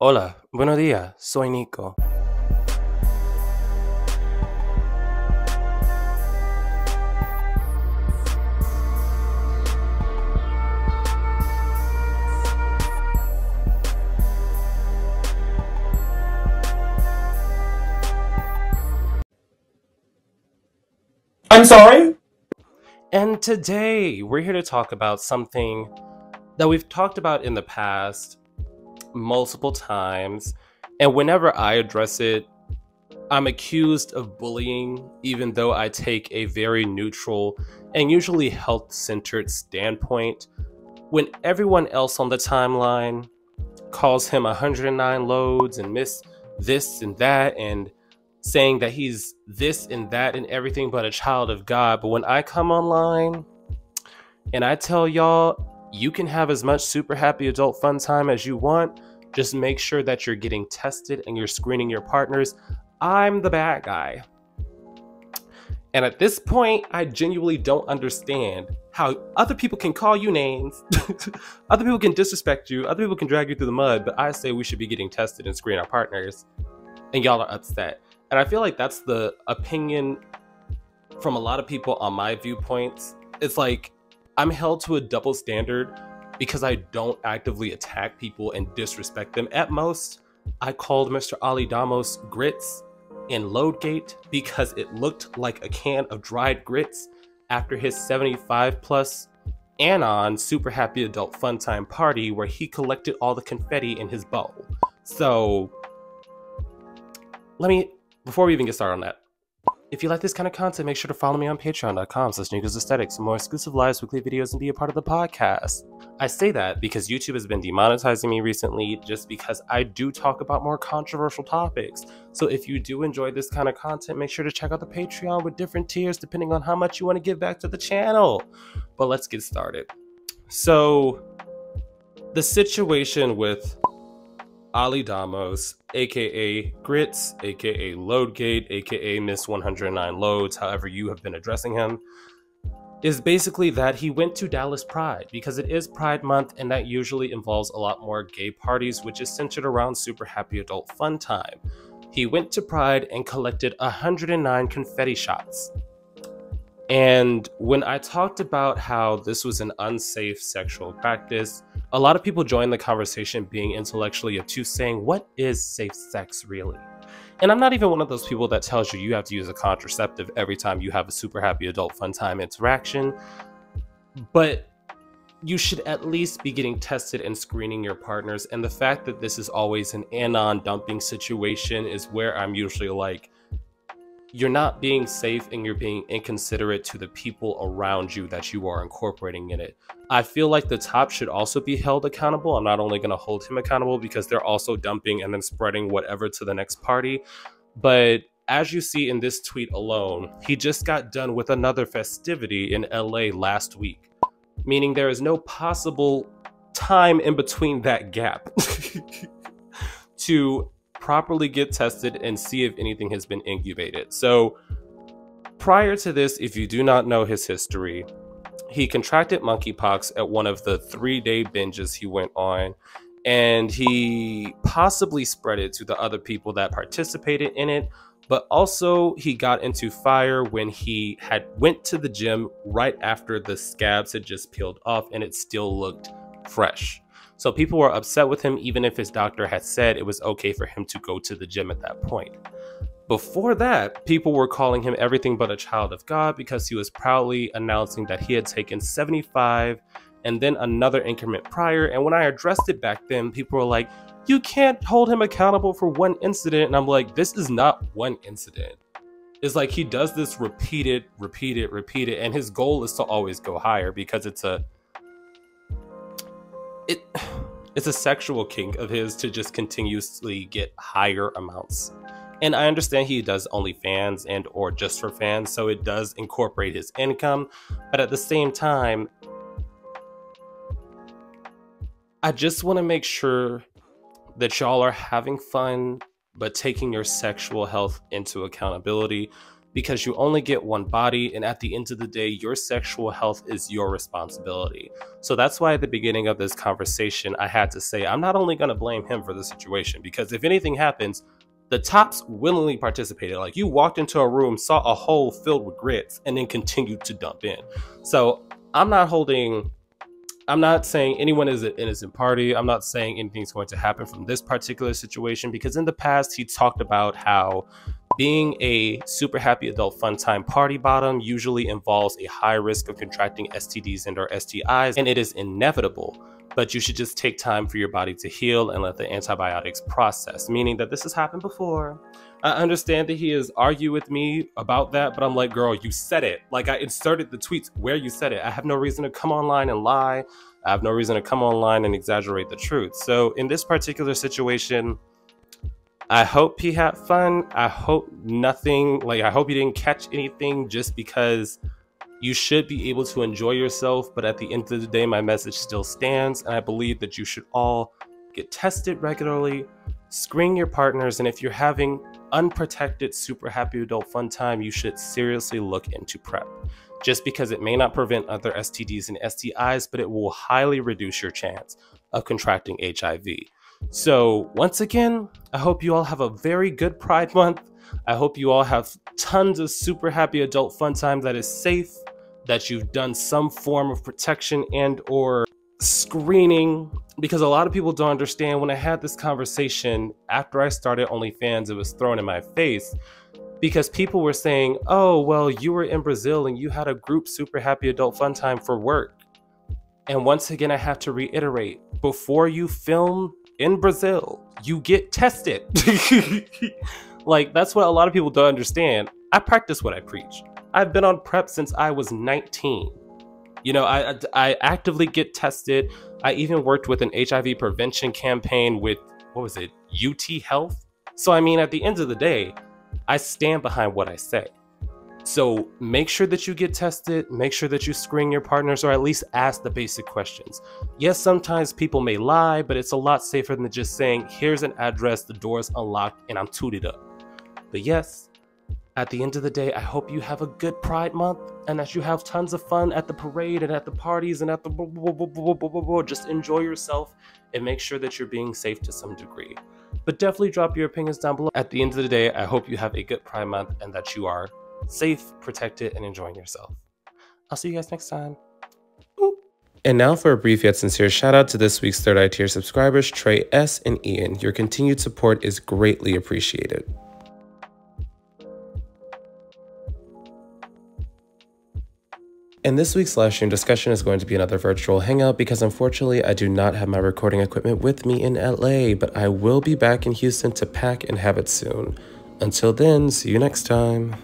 Hola, buenos días, soy Nico. I'm sorry? And today we're here to talk about something that we've talked about in the past multiple times. And whenever I address it, I'm accused of bullying, even though I take a very neutral and usually health centered standpoint. When everyone else on the timeline calls him 109 loads and miss this and that and saying that he's this and that and everything but a child of God. But when I come online and I tell y'all, you can have as much super happy adult fun time as you want, just make sure that you're getting tested and you're screening your partners. I'm the bad guy. And at this point, I genuinely don't understand how other people can call you names, other people can disrespect you, other people can drag you through the mud, but I say we should be getting tested and screen our partners, and y'all are upset. And I feel like that's the opinion from a lot of people on my viewpoints. It's like I'm held to a double standard because I don't actively attack people and disrespect them. At most, I called Mr. Ali Damos grits in Loadgate because it looked like a can of dried grits after his 75 plus Anon super happy adult fun time party where he collected all the confetti in his bowl. So before we even get started on that, if you like this kind of content, make sure to follow me on patreon.com/Nicosaesthetics for more exclusive lives, weekly videos, and be a part of the podcast. I say that because YouTube has been demonetizing me recently just because I do talk about more controversial topics. So if you do enjoy this kind of content, make sure to check out the Patreon with different tiers depending on how much you want to give back to the channel. But let's get started. So the situation with Ali Damos, aka Grits, aka Loadgate, aka Miss 109 Loads, however you have been addressing him, is basically that he went to Dallas Pride because it is Pride Month and that usually involves a lot more gay parties, which is centered around super happy adult fun time. He went to Pride and collected 109 confetti shots. And when I talked about how this was an unsafe sexual practice, a lot of people joined the conversation being intellectually obtuse, saying, what is safe sex really? And I'm not even one of those people that tells you you have to use a contraceptive every time you have a super happy adult fun time interaction, but you should at least be getting tested and screening your partners. And the fact that this is always an anon dumping situation is where I'm usually like, you're not being safe and you're being inconsiderate to the people around you that you are incorporating in it. I feel like the top should also be held accountable. I'm not only going to hold him accountable because they're also dumping and then spreading whatever to the next party. But as you see in this tweet alone, he just got done with another festivity in LA last week, meaning there is no possible time in between that gap to properly get tested and see if anything has been incubated. So prior to this, if you do not know his history, he contracted monkeypox at one of the 3-day binges he went on, and he possibly spread it to the other people that participated in it. But also he got into fire when he had went to the gym right after the scabs had just peeled off and it still looked fresh. So people were upset with him, even if his doctor had said it was okay for him to go to the gym at that point. Before that, people were calling him everything but a child of God because he was proudly announcing that he had taken 75 and then another increment prior. And when I addressed it back then, people were like, you can't hold him accountable for one incident. And I'm like, this is not one incident. It's like he does this repeated, and his goal is to always go higher because it's a sexual kink of his to just continuously get higher amounts. And I understand he does OnlyFans and or just for fans, so it does incorporate his income. But at the same time, I just want to make sure that y'all are having fun, but taking your sexual health into accountability. because you only get one body, and at the end of the day, your sexual health is your responsibility. So that's why at the beginning of this conversation, I had to say, I'm not only going to blame him for the situation, because if anything happens, the tops willingly participated. Like, you walked into a room, saw a hole filled with grits, and then continued to dump in. So I'm not saying anyone is an innocent party. I'm not saying anything's going to happen from this particular situation, because in the past, he talked about how being a super happy adult fun time party bottom usually involves a high risk of contracting STDs and or STIs, and it is inevitable. But you should just take time for your body to heal and let the antibiotics process, meaning that this has happened before. I understand that he has argued with me about that, but I'm like, girl, you said it. Like, I inserted the tweets where you said it. I have no reason to come online and lie. I have no reason to come online and exaggerate the truth. So in this particular situation, I hope he had fun. I hope I hope you didn't catch anything, just because you should be able to enjoy yourself. But at the end of the day, my message still stands. And I believe that you should all get tested regularly, screen your partners. And if you're having unprotected, super happy adult fun time, you should seriously look into PrEP. Just because it may not prevent other STDs and STIs, but it will highly reduce your chance of contracting HIV. So once again, I hope you all have a very good Pride Month. I hope you all have tons of super happy adult fun time that is safe, that you've done some form of protection and or screening, because a lot of people don't understand. When I had this conversation after I started OnlyFans, it was thrown in my face because people were saying, oh, well, you were in Brazil and you had a group super happy adult fun time for work. And once again, I have to reiterate, before you film in Brazil, you get tested. Like, that's what a lot of people don't understand. I practice what I preach. I've been on PrEP since I was 19. You know, I actively get tested. I even worked with an HIV prevention campaign with, what was it, UT Health? So, I mean, at the end of the day, I stand behind what I say. So make sure that you get tested, make sure that you screen your partners, or at least ask the basic questions. Yes, sometimes people may lie, but it's a lot safer than just saying, here's an address, the door's unlocked, and I'm tooted up. But yes, at the end of the day, I hope you have a good Pride Month and that you have tons of fun at the parade and at the parties and at the just enjoy yourself and make sure that you're being safe to some degree. But definitely drop your opinions down below. At the end of the day, I hope you have a good Pride Month and that you are safe, protected, and enjoying yourself. I'll see you guys next time. Boop. And now for a brief yet sincere shout out to this week's third eye tier subscribers, Trey S. and Ian. Your continued support is greatly appreciated. And this week's live stream discussion is going to be another virtual hangout because unfortunately I do not have my recording equipment with me in LA, but I will be back in Houston to pack and have it soon. Until then, see you next time.